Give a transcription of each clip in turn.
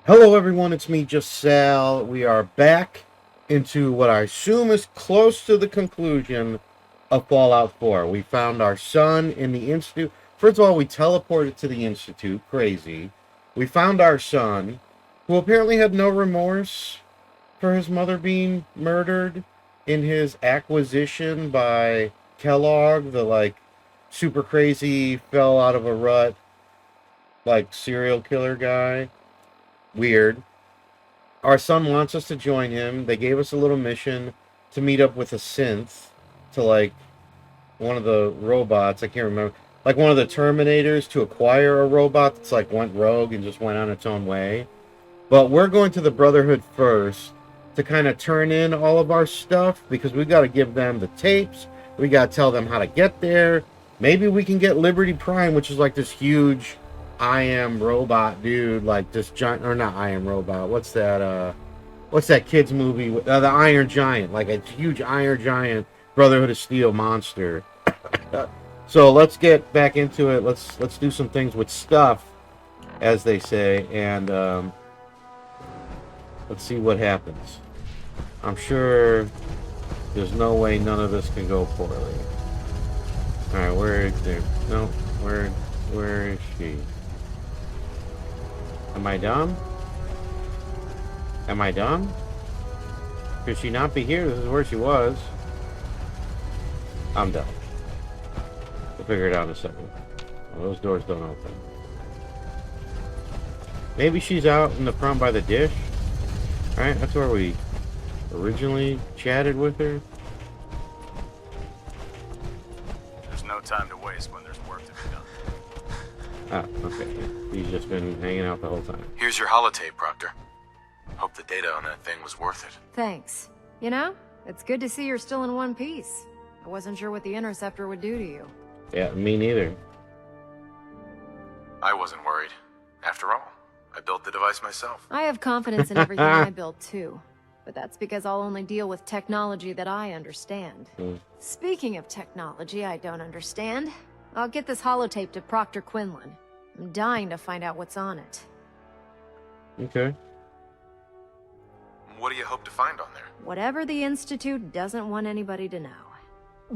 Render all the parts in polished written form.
Hello, everyone. It's me, Just Sal. We are back into what I assume is close to the conclusion of Fallout 4. We found our son in the Institute. First of all, we teleported to the Institute. Crazy. We found our son, who apparently had no remorse for his mother being murdered in his acquisition by Kellogg, the super crazy, fell out of a rut, serial killer guy. Weird. Our son wants us to join him. They gave us a little mission to meet up with a synth to one of the robots. I can't remember. Like one of the Terminators to acquire a robot that's went rogue and just went on its own way. But we're going to the Brotherhood first to kind of turn in all of our stuff because we got to give them the tapes. We got to tell them how to get there. Maybe we can get Liberty Prime, which is like this huge I Am Robot dude, like this giant, or not I Am Robot. What's that kids movie? The Iron Giant, like a huge Iron Giant Brotherhood of Steel monster. So let's get back into it. Let's do some things with stuff, as they say, and let's see what happens. I'm sure there's no way none of this can go poorly. All right, where is there? No, where is she? Am I dumb? Am I dumb? Could she not be here? This is where she was. I'm dumb. We'll figure it out in a second. Well, those doors don't open. Maybe she's out in the front by the dish. Alright, that's where we originally chatted with her. There's no time to waste when there's work to be done. Ah, okay. He's just been hanging out the whole time. Here's your holotape, Proctor. Hope the data on that thing was worth it. Thanks. You know, it's good to see you're still in one piece. I wasn't sure what the Interceptor would do to you. Yeah, me neither. I wasn't worried. After all, I built the device myself. I have confidence in everything I build too. But that's because I'll only deal with technology that I understand. Speaking of technology I don't understand, I'll get this holotape to Proctor Quinlan. I'm dying to find out what's on it. Okay. What do you hope to find on there? Whatever the Institute doesn't want anybody to know.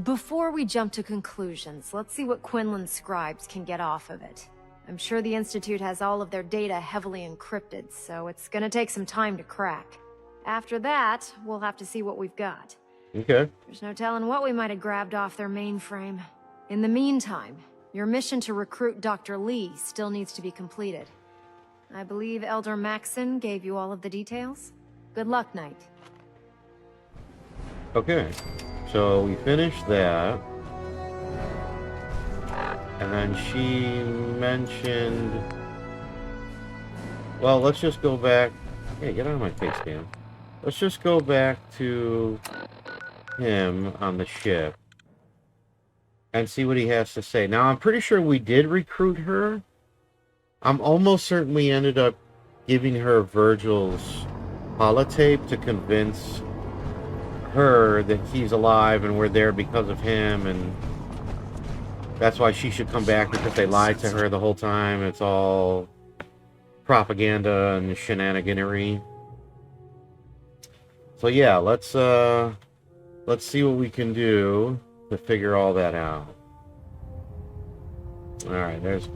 Before we jump to conclusions, let's see what Quinlan's scribes can get off of it. I'm sure the Institute has all of their data heavily encrypted, so it's gonna take some time to crack. After that, we'll have to see what we've got. Okay. There's no telling what we might have grabbed off their mainframe. In the meantime, your mission to recruit Dr. Lee still needs to be completed. I believe Elder Maxson gave you all of the details? Good luck, Knight. Okay. So we finished that. And then she mentioned... Well, let's just go back... Hey, get out of my face, Dan. Let's just go back to him on the ship and see what he has to say. Now, I'm pretty sure we did recruit her. I'm almost certain we ended up giving her Virgil's holotape to convince her that he's alive and we're there because of him, and that's why she should come back, because they lied to her the whole time. It's all propaganda and shenaniganery. So yeah, let's see what we can do to figure all that out. Alright, there's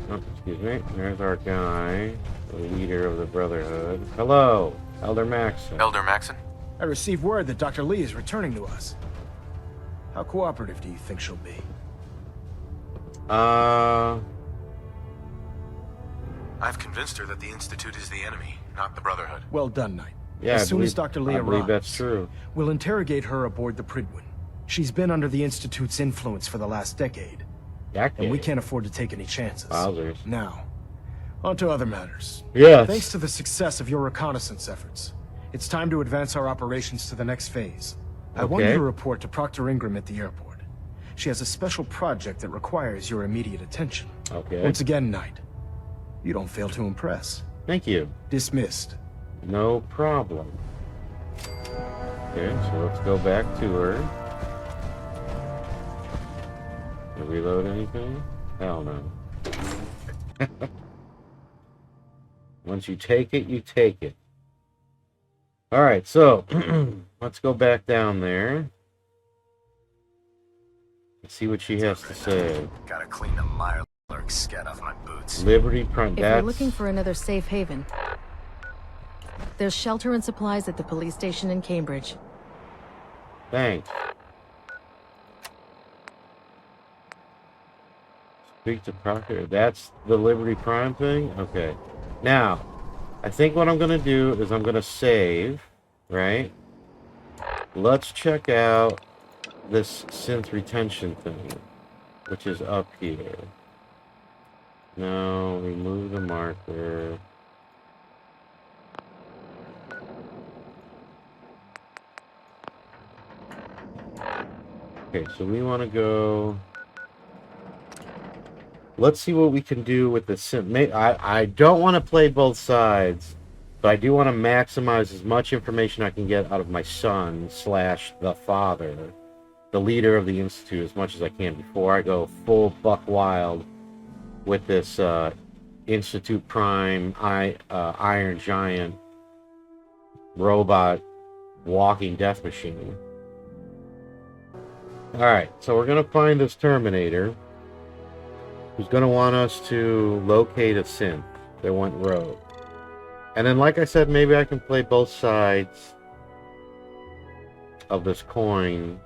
our guy, the leader of the Brotherhood. Hello, Elder Maxson. Elder Maxson? I received word that Dr. Lee is returning to us. How cooperative do you think she'll be? I've convinced her that the Institute is the enemy, not the Brotherhood. Well done, Knight. Yeah, as soon as Dr. Lee I arrives, believe that's true. we'll interrogate her aboard the Prydwen. She's been under the Institute's influence for the last decade, and we can't afford to take any chances. Wowzers. Now, on to other matters. Yes. Thanks to the success of your reconnaissance efforts, it's time to advance our operations to the next phase. I want you Okay. to report to Proctor Ingram at the airport. She has a special project that requires your immediate attention. Okay. Once again, Knight, you don't fail to impress. Thank you. Dismissed. No problem. Okay, so let's go back to her. Can I reload anything? Hell no. Once you take it, you take it. All right, so let's go back down there. Let's see what she has to say. Gotta clean the Mirelurk scat off my boots. Liberty Prime. If you're looking for another safe haven, there's shelter and supplies at the police station in Cambridge. Thanks. Speak to Proctor. That's the Liberty Prime thing? Okay. Now, I think what I'm going to do is I'm going to save, right? Let's check out this synth retention thing, which is up here. No, remove the marker. Okay, so we want to go... Let's see what we can do with the synth. I don't want to play both sides, but I do want to maximize as much information I can get out of my son / the father, the leader of the Institute, as much as I can before I go full buck wild with this Institute Prime Iron Giant robot walking death machine. Alright, so we're going to find this Terminator, who's going to want us to locate a synth that went rogue. And then, like I said, maybe I can play both sides of this coin,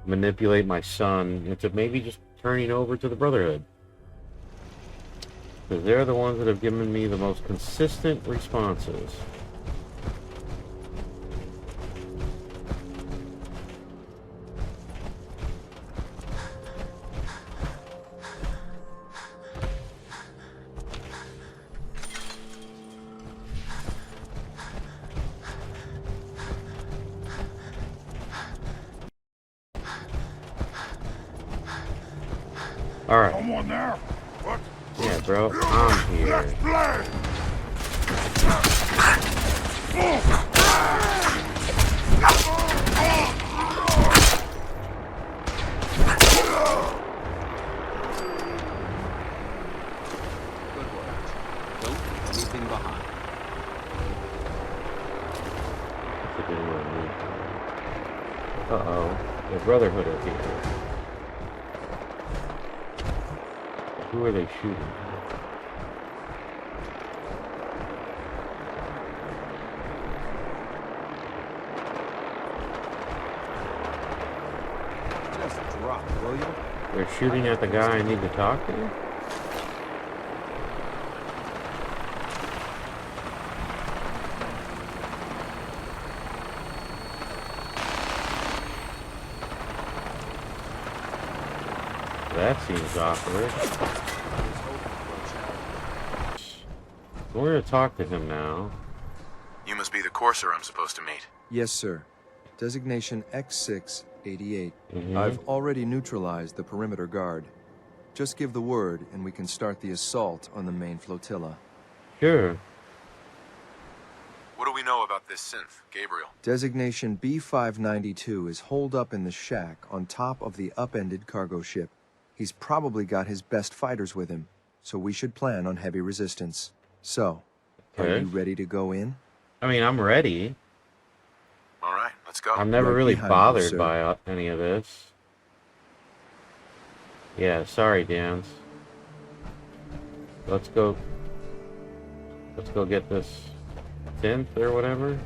manipulate my son into maybe just turning over to the Brotherhood. Because they're the ones that have given me the most consistent responses. Alright. Someone there? What? Yeah, bro. I'm here. Let's play! Good work. Don't leave anything behind. That's a good one. Uh-oh. The Brotherhood are here. Who are they shooting? Just drop, will you? They're shooting at the guy I need to talk to? That seems awkward. We're gonna talk to him now. You must be the courser I'm supposed to meet. Yes, sir. Designation X688. Mhm. I've already neutralized the perimeter guard. Just give the word and we can start the assault on the main flotilla. Sure. What do we know about this synth, Gabriel? Designation B592 is holed up in the shack on top of the upended cargo ship. He's probably got his best fighters with him, so we should plan on heavy resistance. So, are Okay. you ready to go in? I mean, I'm ready. All right, let's go. I'm never Right really behind you, bothered sir. by any of this. Yeah, sorry, Dans. Let's go. Let's go get this synth or whatever.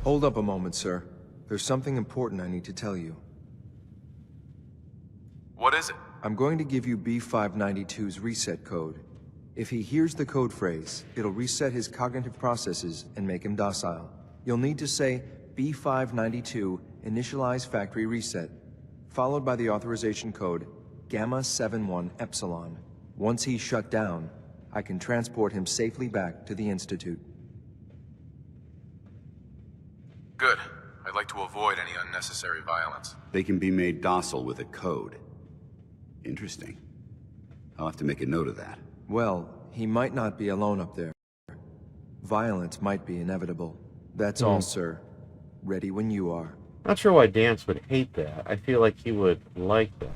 Hold up a moment, sir. There's something important I need to tell you. What is it? I'm going to give you B592's reset code. If he hears the code phrase, it'll reset his cognitive processes and make him docile. You'll need to say B592 initialize factory reset, followed by the authorization code Gamma 71 Epsilon. Once he's shut down, I can transport him safely back to the Institute. Good. I'd like to avoid any unnecessary violence. They can be made docile with a code. Interesting. I'll have to make a note of that. Well, he might not be alone up there. Violence might be inevitable. That's all, sir. Ready when you are. Not sure why Danse would hate that. I feel like he would like that.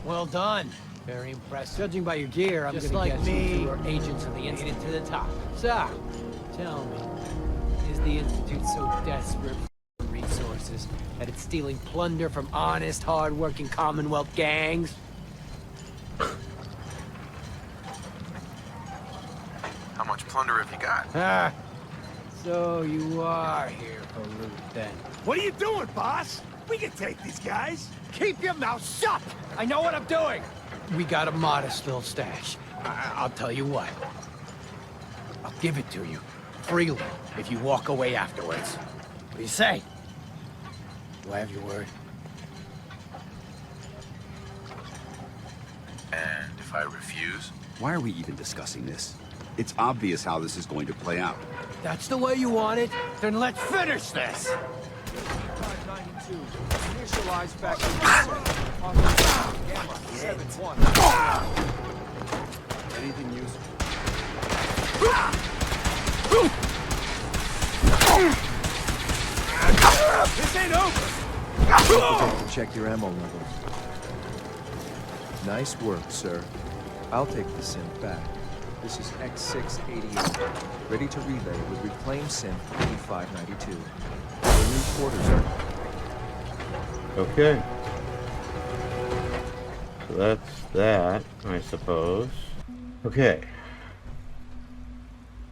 Well done. Very impressive. Judging by your gear, I'm gonna guess you two are agents of the Institute to the top. So, tell me, is the Institute so desperate for resources that it's stealing plunder from honest, hard-working Commonwealth gangs? How much plunder have you got? Ah, so you are here for loot then. What are you doing, boss? We can take these guys. Keep your mouth shut! I know what I'm doing! We got a modest little stash. I'll tell you what. I'll give it to you, freely, if you walk away afterwards. What do you say? Do I have your word? And if I refuse? Why are we even discussing this? It's obvious how this is going to play out. That's the way you want it? Then let's finish this! 592, initialize factory reset. Gamma 71. Anything useful? This ain't over. Don't forget to check your ammo levels. Nice work, sir. I'll take the synth back. This is X688, ready to relay with reclaimed synth B592. Your new quarters are... Okay. So that's that, I suppose. Okay.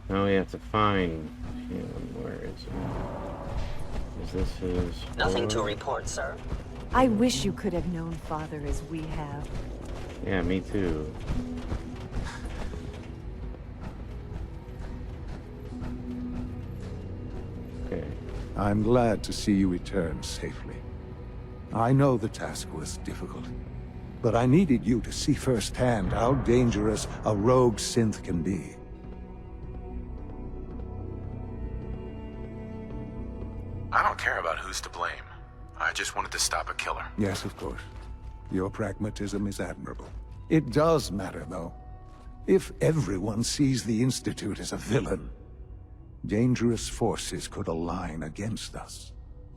Now we have to find him. Where is he? Is this his... Nothing to door? report, sir. I wish you could have known Father as we have. Yeah, me too. Okay. I'm glad to see you return safely. I know the task was difficult, but I needed you to see firsthand how dangerous a rogue synth can be. I don't care about who's to blame. I just wanted to stop a killer. Yes, of course. Your pragmatism is admirable. It does matter, though. If everyone sees the Institute as a villain, dangerous forces could align against us.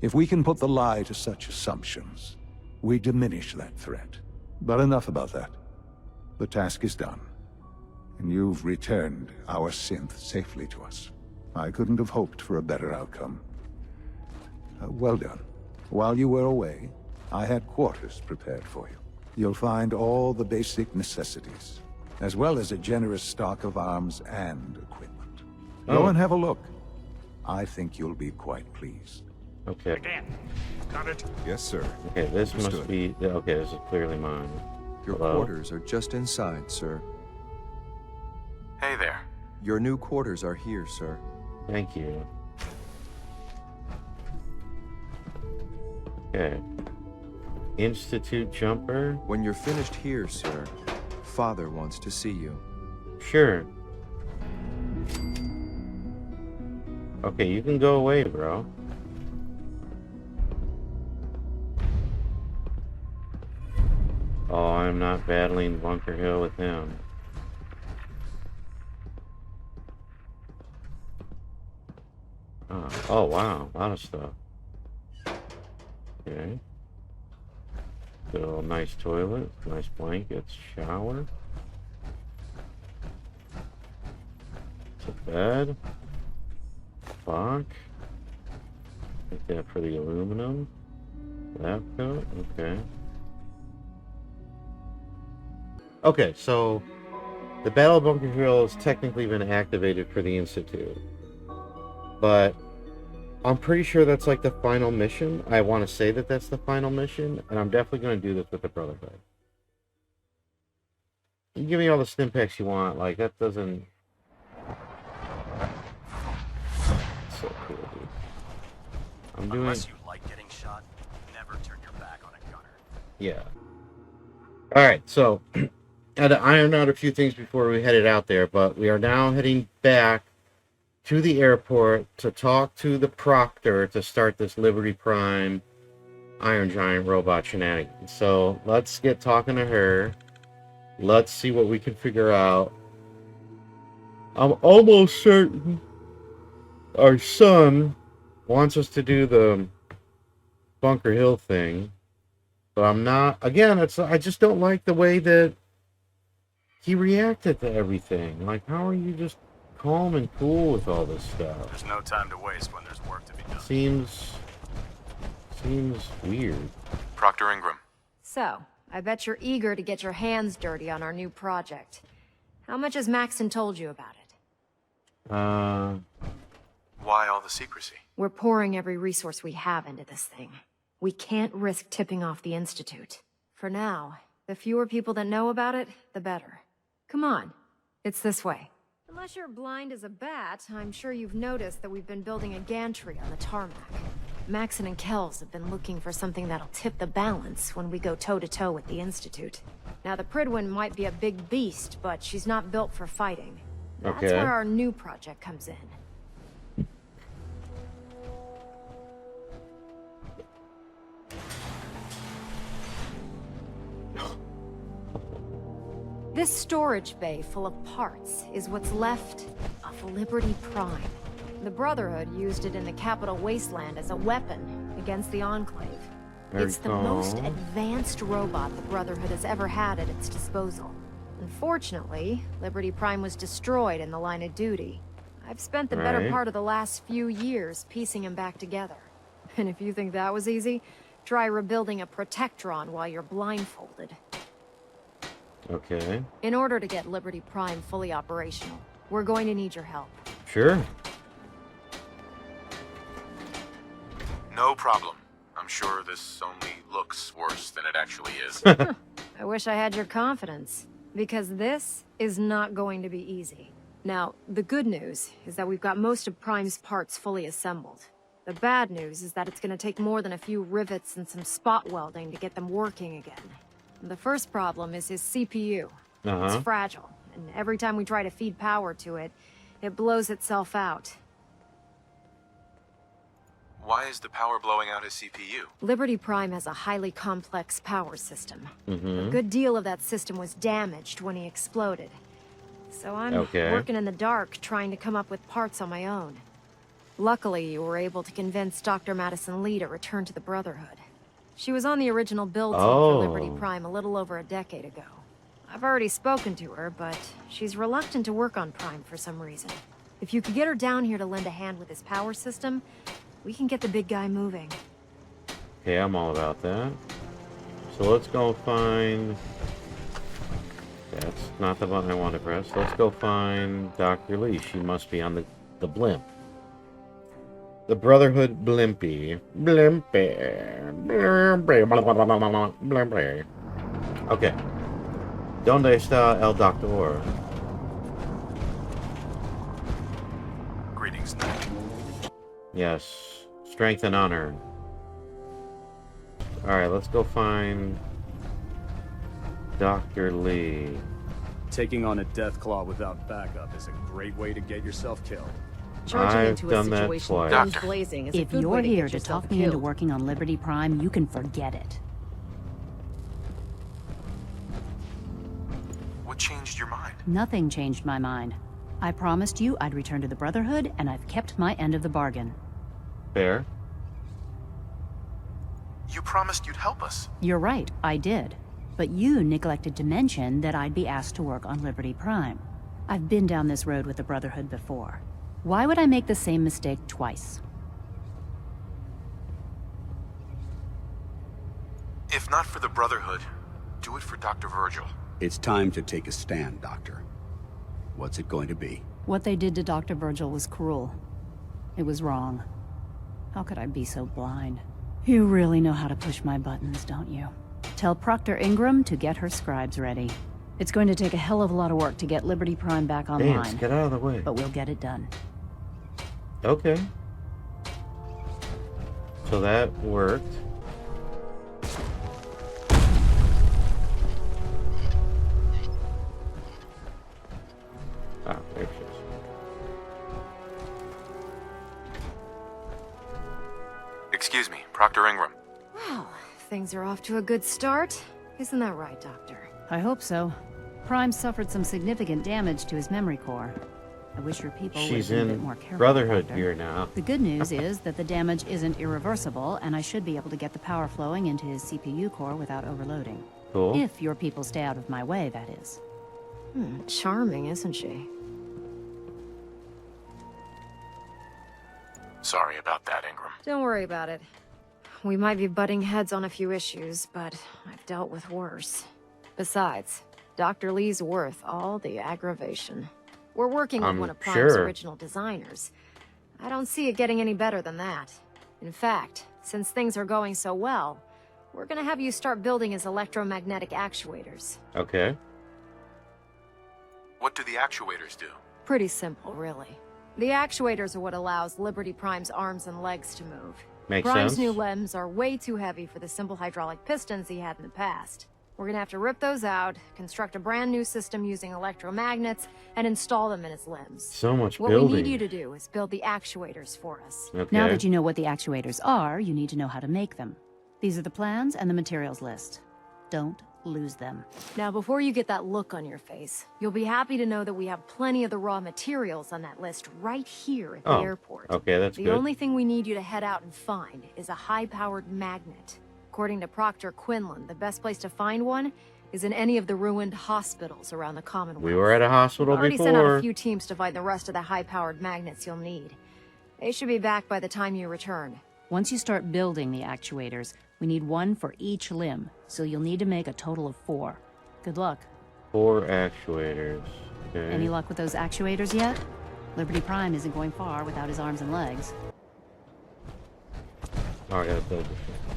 If we can put the lie to such assumptions, we diminish that threat. But enough about that. The task is done, and you've returned our synth safely to us. I couldn't have hoped for a better outcome. Well done. While you were away, I had quarters prepared for you. You'll find all the basic necessities, as well as a generous stock of arms and equipment. Go and have a look. I think you'll be quite pleased. Okay. Got it. Yes, sir. Okay, this must Understood. be... Okay, this is clearly mine. Your Hello? quarters are just inside, sir. Hey there. Your new quarters are here, sir. Thank you. Okay. Institute jumper? When you're finished here, sir, Father wants to see you. Sure. Okay, you can go away, bro. Oh, I'm not battling Bunker Hill with him. Oh, wow. A lot of stuff. Okay. So, nice toilet, nice blankets, shower. bed. Fuck. Take that for the aluminum. Lab coat. Okay. Okay, so the Battle of Bunker Hill has technically been activated for the Institute. But I'm pretty sure that's like the final mission. I want to say that that's the final mission, and I'm definitely going to do this with the Brotherhood. You give me all the stim packs you want, like, that doesn't... So cool, dude. I'm doing... Unless you like getting shot, never turn your back on a gunner. Yeah. Alright, so... I had to iron out a few things before we headed out there, but we are now heading back to the airport to talk to the Proctor to start this Liberty Prime Iron Giant robot shenanigans. So let's get talking to her. Let's see what we can figure out. I'm almost certain our son wants us to do the Bunker Hill thing, but I'm not. Again, I just don't like the way that he reacted to everything. Like, how are you just calm and cool with all this stuff? There's no time to waste when there's work to be done. Seems weird. Proctor Ingram. So, I bet you're eager to get your hands dirty on our new project. How much has Maxon told you about it? Why all the secrecy? We're pouring every resource we have into this thing. We can't risk tipping off the Institute. For now, the fewer people that know about it, the better. Come on, it's this way. Unless you're blind as a bat, I'm sure you've noticed that we've been building a gantry on the tarmac. Maxon and Kells have been looking for something that'll tip the balance when we go toe-to-toe with the Institute. Now, the Prydwen might be a big beast, but she's not built for fighting. That's where our new project comes in. This storage bay full of parts is what's left of Liberty Prime. The Brotherhood used it in the Capital Wasteland as a weapon against the Enclave. It's the most advanced robot the Brotherhood has ever had at its disposal. Unfortunately, Liberty Prime was destroyed in the line of duty. I've spent the better part of the last few years piecing him back together. And if you think that was easy, try rebuilding a Protectron while you're blindfolded. Okay. In order to get Liberty Prime fully operational, we're going to need your help. Sure. No problem. I'm sure this only looks worse than it actually is. I wish I had your confidence, because this is not going to be easy. Now, the good news is that we've got most of Prime's parts fully assembled. The bad news is that it's going to take more than a few rivets and some spot welding to get them working again. The first problem is his CPU. It's fragile, and every time we try to feed power to it, it blows itself out. Why is the power blowing out his CPU? Liberty Prime has a highly complex power system. A good deal of that system was damaged when he exploded. So I'm working in the dark, trying to come up with parts on my own. Luckily, you were able to convince Dr. Madison Lee to return to the Brotherhood. She was on the original build team for Liberty Prime a little over a decade ago. I've already spoken to her, but she's reluctant to work on Prime for some reason. If you could get her down here to lend a hand with his power system, we can get the big guy moving. Okay, I'm all about that. So let's go find... That's not the button I want to press. Let's go find Dr. Lee. She must be on the blimp. The Brotherhood Blimpy. Blimpy. Blimpy. Blimpy. Okay. Donde está el doctor? Greetings, Knight. Yes. Strength and honor. Alright, let's go find Dr. Lee. Taking on a Deathclaw without backup is a great way to get yourself killed. Charging I've into done a that situation twice. guns blazing is a If good you're way to here get to yourself talk me into killed. working on Liberty Prime, you can forget it. What changed your mind? Nothing changed my mind. I promised you I'd return to the Brotherhood, and I've kept my end of the bargain. Fair. You promised you'd help us. You're right, I did. But you neglected to mention that I'd be asked to work on Liberty Prime. I've been down this road with the Brotherhood before. Why would I make the same mistake twice? If not for the Brotherhood, do it for Dr. Virgil. It's time to take a stand, Doctor. What's it going to be? What they did to Dr. Virgil was cruel. It was wrong. How could I be so blind? You really know how to push my buttons, don't you? Tell Proctor Ingram to get her scribes ready. It's going to take a hell of a lot of work to get Liberty Prime back online. Dance, get out of the way. But we'll get it done. Okay. So that worked. Ah, there she is. Excuse me, Proctor Ingram. Well, things are off to a good start. Isn't that right, Doctor? I hope so. Prime suffered some significant damage to his memory core. I wish your people would She's be a bit in more careful. Brotherhood Doctor. gear now. The good news is that the damage isn't irreversible, and I should be able to get the power flowing into his CPU core without overloading. Cool. If your people stay out of my way, that is. Charming, isn't she? Sorry about that, Ingram. Don't worry about it. We might be butting heads on a few issues, but I've dealt with worse. Besides, Dr. Lee's worth all the aggravation. We're working with one of Prime's original designers. I don't see it getting any better than that. In fact, since things are going so well, we're gonna have you start building his electromagnetic actuators. Okay. What do the actuators do? Pretty simple, really. The actuators are what allows Liberty Prime's arms and legs to move. Makes Prime's sense. new limbs are way too heavy for the simple hydraulic pistons he had in the past. We're gonna have to rip those out, construct a brand new system using electromagnets, and install them in his limbs. So much What building. we need you to do is build the actuators for us. Okay. Now that you know what the actuators are, you need to know how to make them. These are the plans and the materials list. Don't lose them. Now, before you get that look on your face, you'll be happy to know that we have plenty of the raw materials on that list right here at the airport. Okay, that's the good. only thing we need you to head out and find is a high-powered magnet. According to Proctor Quinlan, the best place to find one is in any of the ruined hospitals around the Commonwealth. We were at a hospital We've already before. sent out a few teams to find the rest of the high-powered magnets you'll need. They should be back by the time you return. Once you start building the actuators, we need one for each limb, so you'll need to make a total of 4. Good luck. 4 actuators. Okay. Any luck with those actuators yet? Liberty Prime isn't going far without his arms and legs. Oh, I gotta build this thing.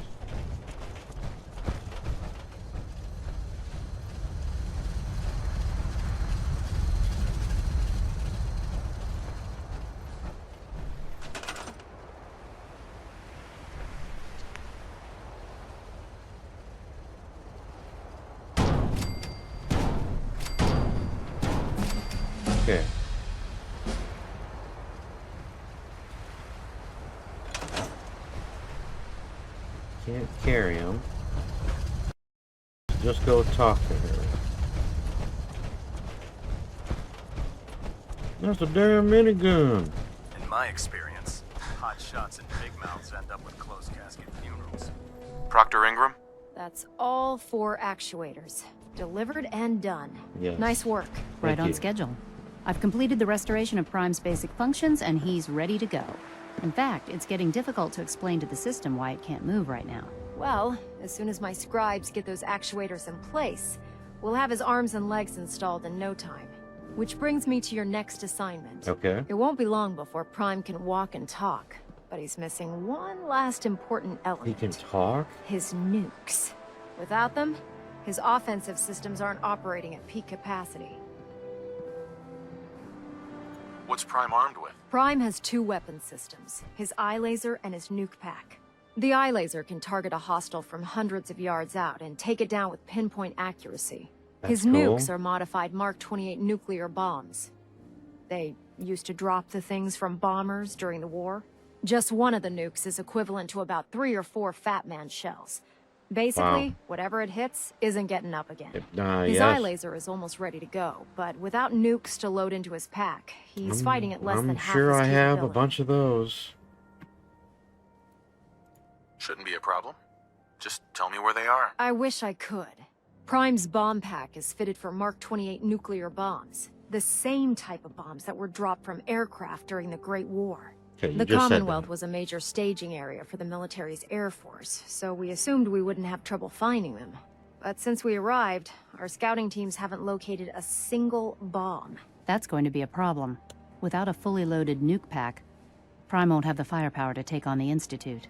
Okay. Can't carry him. Just go talk to her. That's a damn minigun. In my experience, hot shots and big mouths end up with closed casket funerals. Proctor Ingram? That's all 4 actuators. Delivered and done. Yes. Nice work. Right Thank on you. schedule. I've completed the restoration of Prime's basic functions, and he's ready to go. In fact, it's getting difficult to explain to the system why it can't move right now. Well, as soon as my scribes get those actuators in place, we'll have his arms and legs installed in no time. Which brings me to your next assignment. Okay. It won't be long before Prime can walk and talk, but he's missing one last important He element. can talk? His nukes. Without them, his offensive systems aren't operating at peak capacity. What's Prime armed with? Prime has 2 weapon systems, his eye laser and his nuke pack. The eye laser can target a hostile from hundreds of yards out and take it down with pinpoint accuracy. His That's cool. nukes are modified Mark 28 nuclear bombs. They used to drop the things from bombers during the war. Just one of the nukes is equivalent to about 3 or 4 Fat Man shells. Basically, Wow. whatever it hits isn't getting up again. His Yes. eye laser is almost ready to go, but without nukes to load into his pack, he's fighting at less I'm than half sure his I have a capability. bunch of those. Shouldn't be a problem. Just tell me where they are. I wish I could. Prime's bomb pack is fitted for Mark 28 nuclear bombs. The same type of bombs that were dropped from aircraft during the Great War. Okay, you The just said Commonwealth that. was a major staging area for the military's air force, so we assumed we wouldn't have trouble finding them. But since we arrived, our scouting teams haven't located a single bomb. That's going to be a problem. Without a fully loaded nuke pack, Prime won't have the firepower to take on the Institute.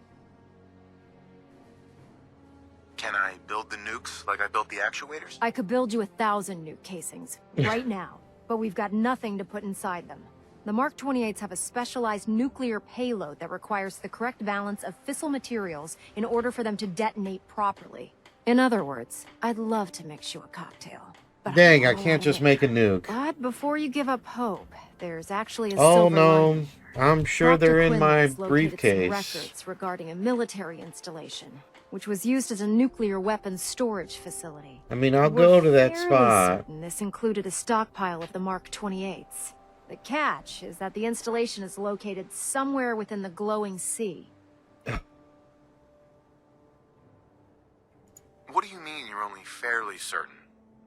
Can I build the nukes like I built the actuators? I could build you 1,000 nuke casings, right now, but we've got nothing to put inside them. The Mark 28s have a specialized nuclear payload that requires the correct balance of fissile materials in order for them to detonate properly. In other words, I'd love to mix you a cocktail. But Dang, I don't can't know just it. make a nuke. But before you give up hope, there's actually a Oh silver no, lining. I'm sure Dr. they're in Quinlan my has located some briefcase. records regarding a military installation, which was used as a nuclear weapons storage facility. I mean, I'll We're go to that fairly spot. certain this included a stockpile of the Mark 28s. The catch is that the installation is located somewhere within the glowing sea. What do you mean you're only fairly certain?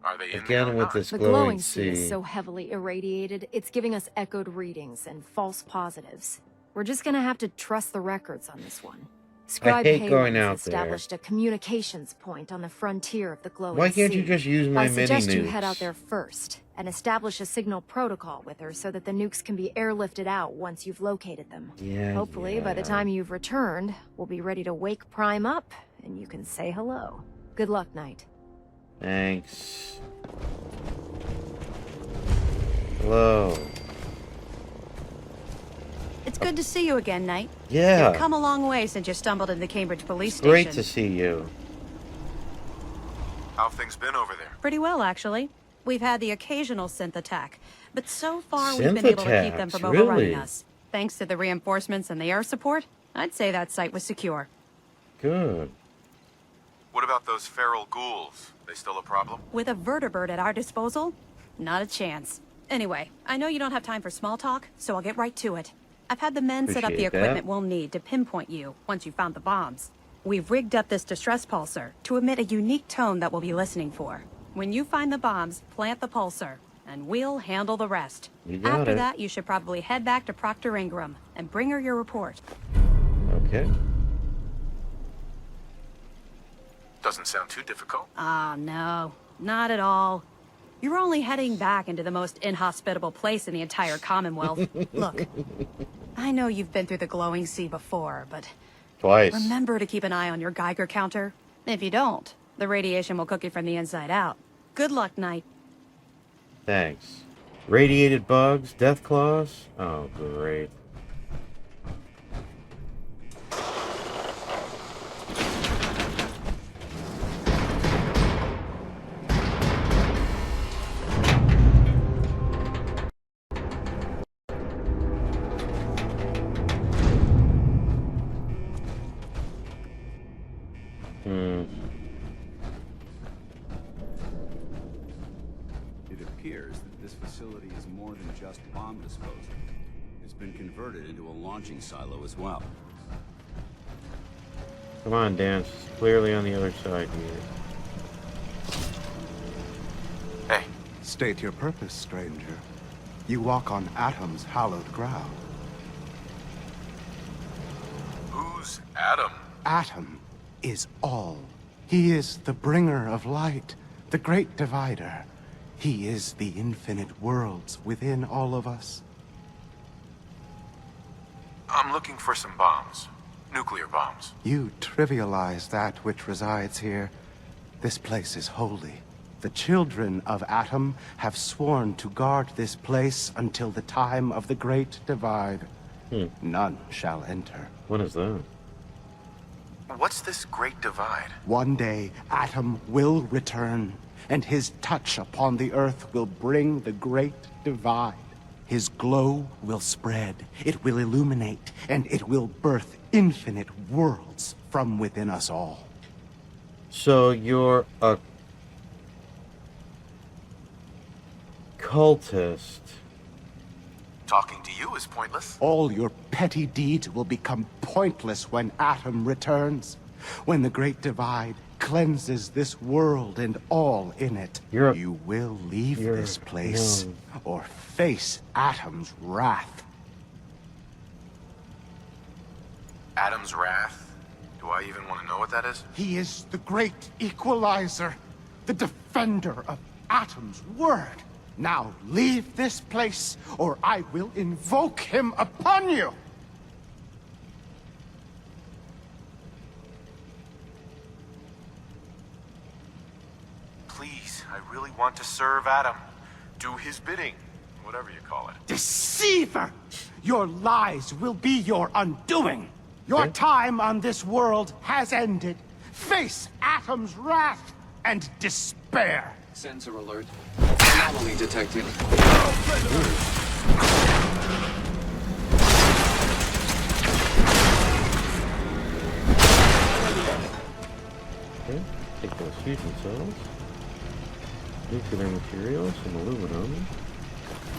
Are they in there Again or with not? this The glowing glowing sea is sea. so heavily irradiated, it's giving us echoed readings and false positives. We're just gonna have to trust the records on this one. Scribe hate going Haynes out there. established a communications point on the frontier of the glowing Why can't sea. you just use my I mini suggest you nukes? head out there first and establish a signal protocol with her so that the nukes can be airlifted out once you've located them. Yeah, Hopefully, by the yeah. time you've returned, we'll be ready to wake Prime up and you can say hello. Good luck, Knight. Thanks. Hello. It's good to see you again, Knight. Yeah. You've come a long way since you stumbled in the Cambridge police station. Great to see you. How have things been over there? Pretty well, actually. We've had the occasional synth attack, but so far we've been able to keep them attacks, from overrunning really? us. Thanks to the reinforcements and the air support, I'd say that site was secure. Good. What about those feral ghouls? They still a problem? With a vertibird at our disposal? Not a chance. Anyway, I know you don't have time for small talk, so I'll get right to it. I've had the men set up the Appreciate that. equipment we'll need to pinpoint you once you've found the bombs. We've rigged up this distress pulsar to emit a unique tone that we'll be listening for. When you find the bombs, plant the pulsar, and we'll handle the rest. You got After it. that, you should probably head back to Proctor Ingram and bring her your report. Okay. Doesn't sound too difficult. Ah, no. Not at all. You're only heading back into the most inhospitable place in the entire Commonwealth. Look, I know you've been through the glowing sea before, but Twice. remember to keep an eye on your Geiger counter. If you don't, the radiation will cook you from the inside out. Good luck, Knight. Thanks. Radiated bugs, death claws. Oh, great. It appears that this facility is more than just bomb disposal. It's been converted into a launching silo as well. Come on, Dan. She's clearly on the other side here. Hey, State your purpose, stranger. You walk on Atom's hallowed ground. who's Adam? Atom is all. He is the bringer of light, the great divider. He is the infinite worlds within all of us. I'm looking for some bombs. Nuclear bombs. You trivialize that which resides here. This place is holy. The children of Atom have sworn to guard this place until the time of the Great Divide. None shall enter. What is that? What's this Great Divide? One day, Atom will return, and his touch upon the earth will bring the Great Divide. His glow will spread, it will illuminate, and it will birth infinite worlds from within us all. So you're a cultist. Talking to you is pointless. All your petty deeds will become pointless when Atom returns. When the Great Divide cleanses this world and all in it. You will leave this place or face Atom's wrath. Adam's Wrath? Do I even want to know what that is? He is the great equalizer, the defender of Atom's word. Now leave this place, or I will invoke him upon you! Please, I really want to serve Adam. Do his bidding, whatever you call it. Deceiver! Your lies will be your undoing! Your time on this world has ended. Face Atom's wrath and despair! Sensor alert. Anomaly detected. Okay, take those fusion cells. Nuclear materials, some aluminum.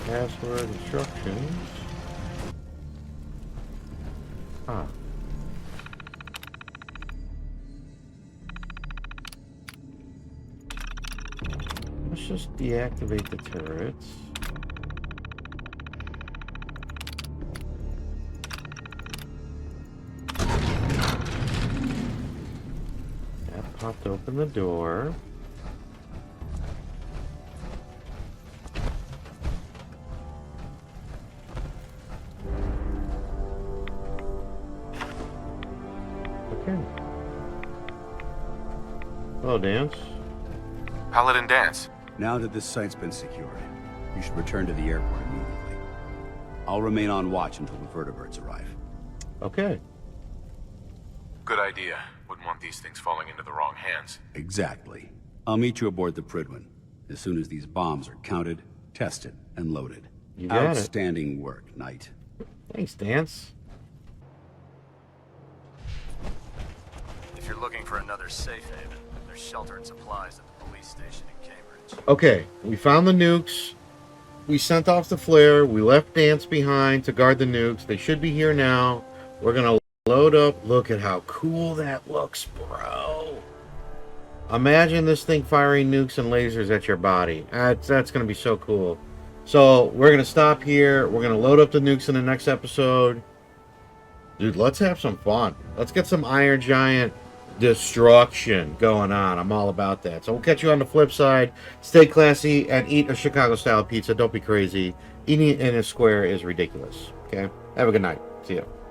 Password instructions. Ah. Let's just deactivate the turrets. That popped open the door. Okay. Hello, Dance. Paladin Dance. Now that this site's been secured, you should return to the airport immediately. I'll remain on watch until the vertibirds arrive. Okay. Good idea. Wouldn't want these things falling into the wrong hands. Exactly. I'll meet you aboard the Prydwen as soon as these bombs are counted, tested, and loaded. You got it. Outstanding work, Knight. Thanks, Dance. If you're looking for another safe haven, there's shelter and supplies at the police station in Cambridge. Okay, we found the nukes. We sent off the flare. We left Dance behind to guard the nukes. They should be here now. We're gonna load up. Look at how cool that looks, bro. Imagine this thing firing nukes and lasers at your body. That's gonna be so cool. So we're gonna stop here. We're gonna load up the nukes in the next episode. Dude, let's have some fun. Let's get some Iron Giant destruction going on. I'm all about that. So we'll catch you on the flip side. Stay classy and eat a Chicago-style pizza. Don't be crazy. Eating it in a square is ridiculous. Okay? Have a good night. See ya.